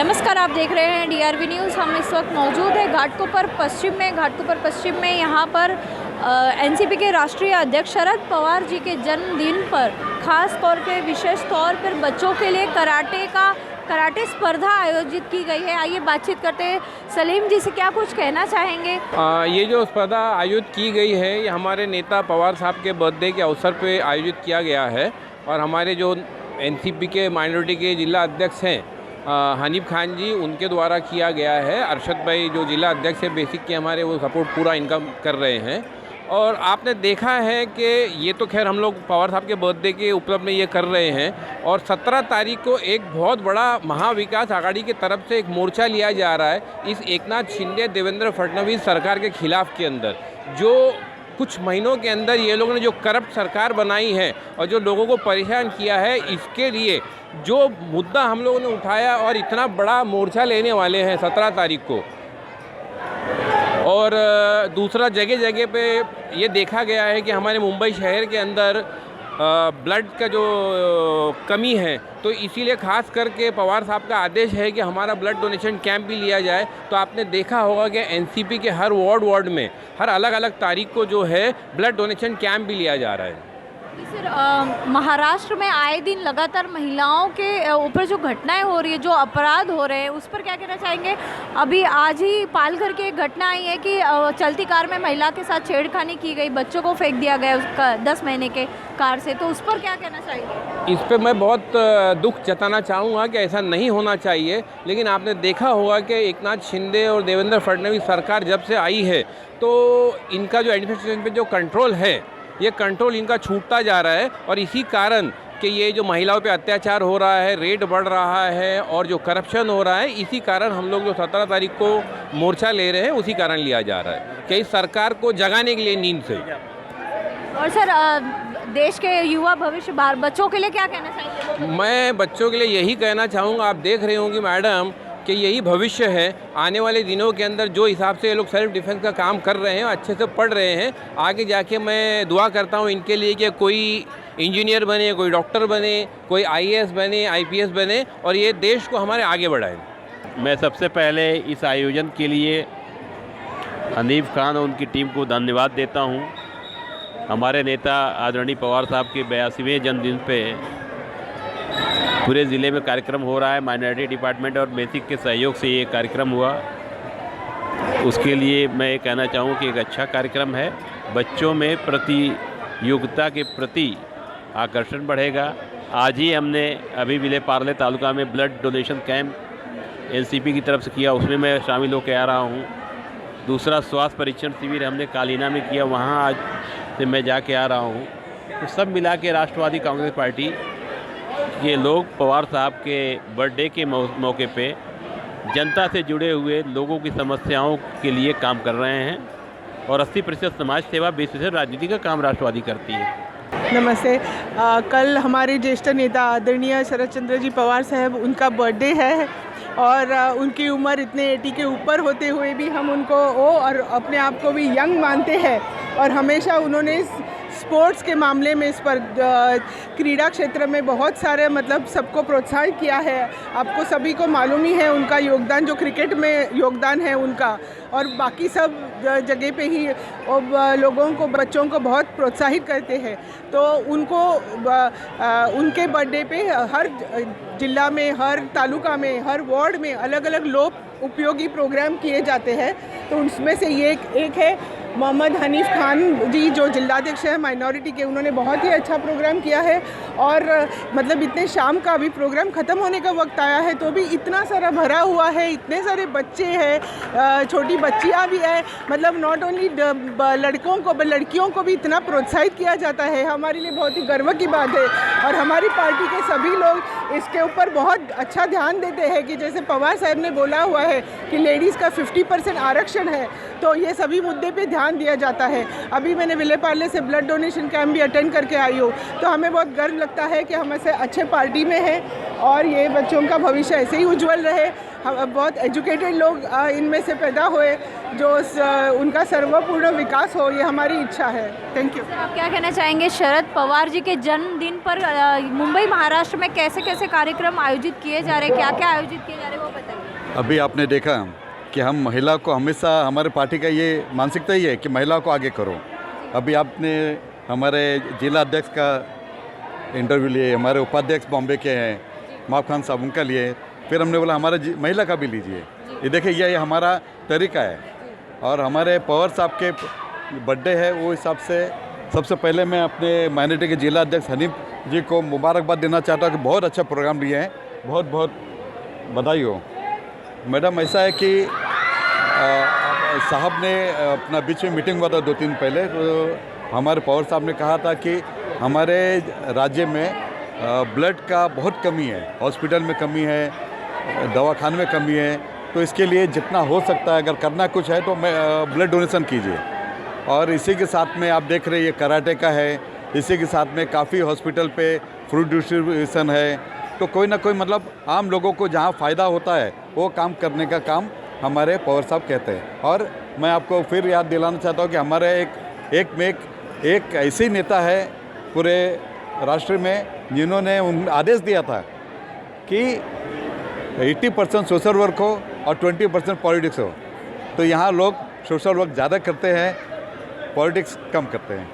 नमस्कार, आप देख रहे हैं DRV न्यूज़। हम इस वक्त मौजूद है घाटकोपर पश्चिम में। यहाँ पर एनसीपी के राष्ट्रीय अध्यक्ष शरद पवार जी के जन्मदिन पर खास तौर पे विशेष तौर पर बच्चों के लिए कराटे स्पर्धा आयोजित की गई है। आइए बातचीत करते हैं सलीम जी से, क्या कुछ कहना चाहेंगे? ये जो स्पर्धा आयोजित की गई है ये हमारे नेता पवार साहब के बर्थडे के अवसर पे आयोजित किया गया है और हमारे जो एनसीपी के माइनॉरिटी के जिला अध्यक्ष हैं हनीफ खान जी, उनके द्वारा किया गया है। अरशद भाई जो जिला अध्यक्ष है बेसिक के हमारे, वो सपोर्ट पूरा इनका कर रहे हैं। और आपने देखा है कि ये तो खैर हम लोग पवार साहब के बर्थडे के उपलक्ष्य में ये कर रहे हैं और 17 तारीख को एक बहुत बड़ा महाविकास आघाड़ी की तरफ से एक मोर्चा लिया जा रहा है इस एकनाथ शिंदे देवेंद्र फडणवीस सरकार के खिलाफ के अंदर। जो कुछ महीनों के अंदर ये लोगों ने जो करप्ट सरकार बनाई है और जो लोगों को परेशान किया है, इसके लिए जो मुद्दा हम लोगों ने उठाया और इतना बड़ा मोर्चा लेने वाले हैं 17 तारीख को। और दूसरा, जगह जगह पे ये देखा गया है कि हमारे मुंबई शहर के अंदर ब्लड का जो कमी है, तो इसीलिए खास करके पवार साहब का आदेश है कि हमारा ब्लड डोनेशन कैंप भी लिया जाए। तो आपने देखा होगा कि एनसीपी के हर वार्ड में हर अलग अलग तारीख को जो है ब्लड डोनेशन कैंप भी लिया जा रहा है। सर, महाराष्ट्र में आए दिन लगातार महिलाओं के ऊपर जो घटनाएं हो रही है, जो अपराध हो रहे हैं, उस पर क्या कहना चाहेंगे? अभी आज ही पालघर की एक घटना आई है कि चलती कार में महिला के साथ छेड़खानी की गई, बच्चों को फेंक दिया गया उसका 10 महीने के कार से, तो उस पर क्या कहना चाहेंगे? इस पर मैं बहुत दुख जताना चाहूँगा कि ऐसा नहीं होना चाहिए। लेकिन आपने देखा होगा कि एकनाथ शिंदे और देवेंद्र फडणवीस सरकार जब से आई है तो इनका जो एडमिनिस्ट्रेशन पे जो कंट्रोल है, ये कंट्रोल इनका छूटता जा रहा है। और इसी कारण कि ये जो महिलाओं पे अत्याचार हो रहा है, रेट बढ़ रहा है और जो करप्शन हो रहा है, इसी कारण हम लोग जो 17 तारीख को मोर्चा ले रहे हैं, उसी कारण लिया जा रहा है कि इस सरकार को जगाने के लिए नींद से। और सर, देश के युवा भविष्य बच्चों के लिए क्या कहना चाहिए? मैं बच्चों के लिए यही कहना चाहूँगा, आप देख रहे होंगे मैडम कि यही भविष्य है। आने वाले दिनों के अंदर जो हिसाब से ये लोग सेल्फ डिफेंस का काम कर रहे हैं, अच्छे से पढ़ रहे हैं, आगे जाके मैं दुआ करता हूँ इनके लिए कि कोई इंजीनियर बने, कोई डॉक्टर बने, कोई IAS बने, IPS बने और ये देश को हमारे आगे बढ़ाएं। मैं सबसे पहले इस आयोजन के लिए हनीफ खान और उनकी टीम को धन्यवाद देता हूँ। हमारे नेता आदरणीय पवार साहब के 82वें जन्मदिन पे पूरे ज़िले में कार्यक्रम हो रहा है। माइनॉरिटी डिपार्टमेंट और बेसिक के सहयोग से ये कार्यक्रम हुआ, उसके लिए मैं ये कहना चाहूँ कि एक अच्छा कार्यक्रम है। बच्चों में प्रतियोगिता के प्रति आकर्षण बढ़ेगा। आज ही हमने अभी विले पार्ले तालुका में ब्लड डोनेशन कैंप एनसीपी की तरफ से किया, उसमें मैं शामिल होकर आ रहा हूँ। दूसरा, स्वास्थ्य परीक्षण शिविर हमने कालीना में किया, वहाँ आज से मैं जाके आ रहा हूँ। तो सब मिला के राष्ट्रवादी कांग्रेस पार्टी ये लोग पवार साहब के बर्थडे के मौके पे जनता से जुड़े हुए लोगों की समस्याओं के लिए काम कर रहे हैं और 80% समाज सेवा, 20% राजनीति का काम राष्ट्रवादी करती है। नमस्ते। कल हमारे ज्येष्ठ नेता आदरणीय शरद चंद्र जी पवार साहब, उनका बर्थडे है और उनकी उम्र इतने 80 के ऊपर होते हुए भी हम उनको और अपने आप को भी यंग मानते हैं और हमेशा उन्होंने स्पोर्ट्स के मामले में, इस पर क्रीड़ा क्षेत्र में बहुत सारे सबको प्रोत्साहित किया है। आपको सभी को मालूम ही है उनका योगदान, जो क्रिकेट में योगदान है उनका, और बाकी सब जगह पे ही लोगों को, बच्चों को बहुत प्रोत्साहित करते हैं। तो उनको उनके बर्थडे पे हर जिला में, हर तालुका में, हर वार्ड में अलग अलग लोक उपयोगी प्रोग्राम किए जाते हैं। तो उसमें से ये एक है मोहम्मद हनीफ खान जी, जो जिलाध्यक्ष है माइनॉरिटी के, उन्होंने बहुत ही अच्छा प्रोग्राम किया है। और इतने शाम का अभी प्रोग्राम ख़त्म होने का वक्त आया है तो भी इतना सारा भरा हुआ है, इतने सारे बच्चे हैं, छोटी बच्चियां भी है। नॉट ओनली लड़कों को, लड़कियों को भी इतना प्रोत्साहित किया जाता है, हमारे लिए बहुत ही गर्व की बात है। और हमारी पार्टी के सभी लोग इसके ऊपर बहुत अच्छा ध्यान देते हैं कि जैसे पवार साहब ने बोला हुआ है कि लेडीज़ का 50% आरक्षण है, तो ये सभी मुद्दे पे ध्यान दिया जाता है। अभी मैंने विले पार्ले से ब्लड डोनेशन कैंप भी अटेंड करके आई हूँ, तो हमें बहुत गर्व लगता है कि हम ऐसे अच्छे पार्टी में हैं और ये बच्चों का भविष्य ऐसे ही उज्जवल रहे। हम बहुत एजुकेटेड लोग इनमें से पैदा हुए, जो उनका सर्वपूर्ण विकास हो, ये हमारी इच्छा है। Thank you. आप क्या कहना चाहेंगे शरद पवार जी के जन्मदिन पर मुंबई महाराष्ट्र में कैसे कैसे कार्यक्रम आयोजित किए जा रहे हैं, क्या क्या आयोजित किए जा रहे हैं, वो बताइए। अभी आपने देखा कि हम महिला को हमेशा, हमारे पार्टी का ये मानसिकता ही है कि महिला को आगे करो। अभी आपने हमारे जिला अध्यक्ष का इंटरव्यू लिए, हमारे उपाध्यक्ष बॉम्बे के हैं माफ खान साहब, उनका लिए, फिर हमने बोला हमारे महिला का भी लीजिए। ये देखिए ये हमारा तरीका है। और हमारे पवार साहब के बर्थडे है, वो हिसाब से सबसे पहले मैं अपने माइनॉरिटी के जिला अध्यक्ष हनीफ जी को मुबारकबाद देना चाहता हूँ कि बहुत अच्छा प्रोग्राम लिए हैं, बहुत बहुत बधाई हो। मैडम ऐसा है कि साहब ने अपना बीच में मीटिंग हुआ था 2 दिन पहले, तो हमारे पवार साहब ने कहा था कि हमारे राज्य में ब्लड का बहुत कमी है, हॉस्पिटल में कमी है, दवाखाने में कमी है, तो इसके लिए जितना हो सकता है अगर करना कुछ है तो ब्लड डोनेशन कीजिए। और इसी के साथ में आप देख रहे हैं ये कराटे का है, इसी के साथ में काफ़ी हॉस्पिटल पे फ्रूट डिस्ट्रीब्यूशन है, तो कोई ना कोई मतलब आम लोगों को जहाँ फ़ायदा होता है वो काम करने का काम हमारे पवार साहब कहते हैं। और मैं आपको फिर याद दिलाना चाहता हूँ कि हमारे एक ऐसे नेता है पूरे राष्ट्र में जिन्होंने आदेश दिया था कि 80% सोशल वर्क हो और 20% पॉलिटिक्स हो। तो यहाँ लोग सोशल वर्क ज़्यादा करते हैं, पॉलिटिक्स कम करते हैं।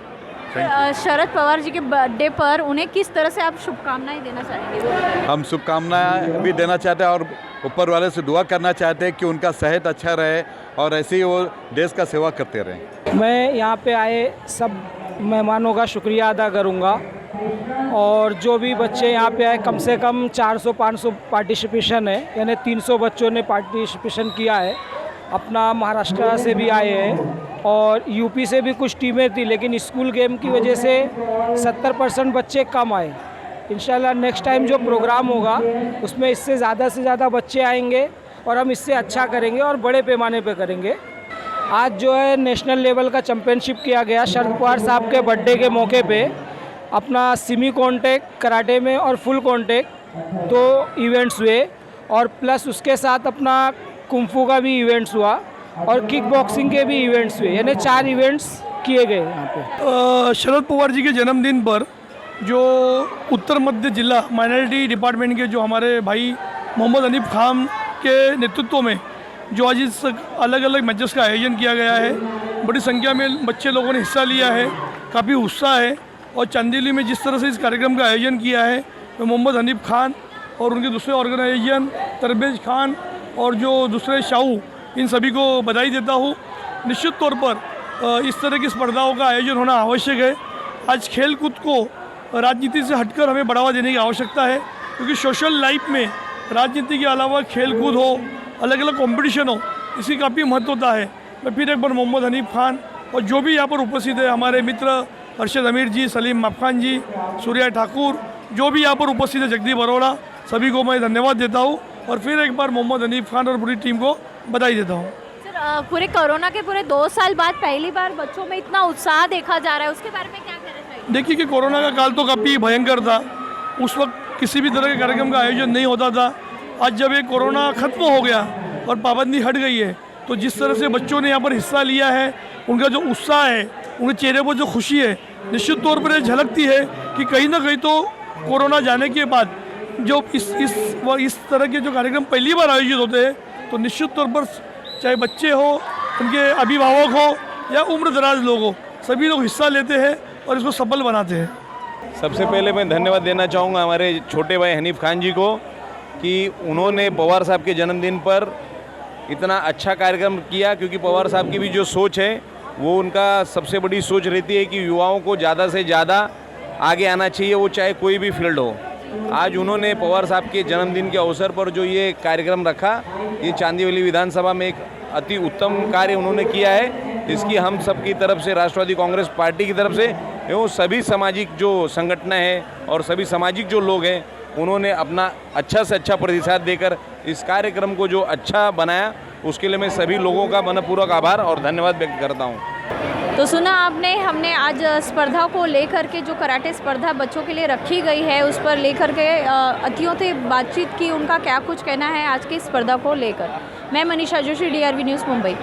शरद पवार जी के बर्थडे पर उन्हें किस तरह से आप शुभकामनाएं देना चाहेंगे? हम शुभकामनाएं भी देना चाहते हैं और ऊपर वाले से दुआ करना चाहते हैं कि उनका सेहत अच्छा रहे और ऐसे ही वो देश का सेवा करते रहें। मैं यहाँ पे आए सब मेहमानों का शुक्रिया अदा करूँगा और जो भी बच्चे यहाँ पे आए, कम से कम 400-500 पार्टिसिपेशन है, यानी 300 बच्चों ने पार्टिसिपेशन किया है। अपना महाराष्ट्र से भी आए हैं और यूपी से भी कुछ टीमें थी, लेकिन स्कूल गेम की वजह से 70% बच्चे कम आए। इंशाल्लाह नेक्स्ट टाइम जो प्रोग्राम होगा उसमें इससे ज़्यादा से ज़्यादा बच्चे आएंगे और हम इससे अच्छा करेंगे और बड़े पैमाने पे करेंगे। आज जो है नेशनल लेवल का चैम्पियनशिप किया गया शरद पवार साहब के बर्थडे के मौके पे। अपना सेमी कॉन्टैक्ट कराटे में और फुल कॉन्टैक्ट 2 इवेंट्स हुए और प्लस उसके साथ अपना कुंफू का भी इवेंट्स हुआ और किक बॉक्सिंग के भी इवेंट्स हुए, यानी 4 इवेंट्स किए गए यहाँ पे। शरद पवार जी के जन्मदिन पर जो उत्तर मध्य जिला माइनॉरिटी डिपार्टमेंट के जो हमारे भाई मोहम्मद हनीफ खान के नेतृत्व में जो आज इस अलग अलग मैचेस का आयोजन किया गया है, बड़ी संख्या में बच्चे लोगों ने हिस्सा लिया है, काफ़ी उत्साह है। और चंदेली में जिस तरह से इस कार्यक्रम का आयोजन किया है, मैं मोहम्मद हनीफ खान और उनके दूसरे ऑर्गेनाइजेशन तरबेज खान और जो दूसरे शाहू, इन सभी को बधाई देता हूँ। निश्चित तौर पर इस तरह की स्पर्धाओं का आयोजन होना आवश्यक है। आज खेल कूद को राजनीति से हटकर हमें बढ़ावा देने की आवश्यकता है, क्योंकि सोशल लाइफ में राजनीति के अलावा खेल कूद हो, अलग अलग कंपटीशन हो, इसकी काफ़ी महत्व होता है। मैं फिर एक बार मोहम्मद हनीफ खान और जो भी यहाँ पर उपस्थित है, हमारे मित्र अरशद अमीर जी, सलीम माफखान जी, सूर्या ठाकुर, जो भी यहाँ पर उपस्थित है, जगदीप अरोड़ा, सभी को मैं धन्यवाद देता हूँ और फिर एक बार मोहम्मद हनीफ खान और पूरी टीम को बधाई देता हूँ। सर, पूरे कोरोना के पूरे 2 साल बाद पहली बार बच्चों में इतना उत्साह देखा जा रहा है, उसके बारे में क्या कहना चाहिए? देखिए कि कोरोना का काल तो काफ़ी भयंकर था, उस वक्त किसी भी तरह के कार्यक्रम का आयोजन नहीं होता था। आज जब ये कोरोना ख़त्म हो गया और पाबंदी हट गई है, तो जिस तरह से बच्चों ने यहाँ पर हिस्सा लिया है, उनका जो उत्साह है, उनके चेहरे पर जो खुशी है, निश्चित तौर पर ये झलकती है कि कहीं ना कहीं तो कोरोना जाने के बाद जो इस तरह के जो कार्यक्रम पहली बार आयोजित होते हैं, तो निश्चित तौर पर चाहे बच्चे हो, उनके अभिभावक हो या उम्र दराज लोग हो, सभी लोग हिस्सा लेते हैं और इसको सफल बनाते हैं। सबसे पहले मैं धन्यवाद देना चाहूँगा हमारे छोटे भाई हनीफ खान जी को कि उन्होंने पवार साहब के जन्मदिन पर इतना अच्छा कार्यक्रम किया, क्योंकि पवार साहब की भी जो सोच है वो उनका सबसे बड़ी सोच रहती है कि युवाओं को ज़्यादा से ज़्यादा आगे आना चाहिए, वो चाहे कोई भी फील्ड हो। आज उन्होंने पवार साहब के जन्मदिन के अवसर पर जो ये कार्यक्रम रखा, ये चांदीवली विधानसभा में एक अति उत्तम कार्य उन्होंने किया है, जिसकी हम सब की तरफ से, राष्ट्रवादी कांग्रेस पार्टी की तरफ से एवं सभी सामाजिक जो संगठनें हैं और सभी सामाजिक जो लोग हैं, उन्होंने अपना अच्छा से अच्छा प्रतिसाद देकर इस कार्यक्रम को जो अच्छा बनाया, उसके लिए मैं सभी लोगों का मनपूर्वक आभार और धन्यवाद व्यक्त करता हूँ। तो सुना आपने, हमने आज स्पर्धा को लेकर के जो कराटे स्पर्धा बच्चों के लिए रखी गई है, उस पर लेकर के अतिथियों से बातचीत की, उनका क्या कुछ कहना है आज की स्पर्धा को लेकर। मैं मनीषा जोशी, DRV न्यूज़, मुंबई।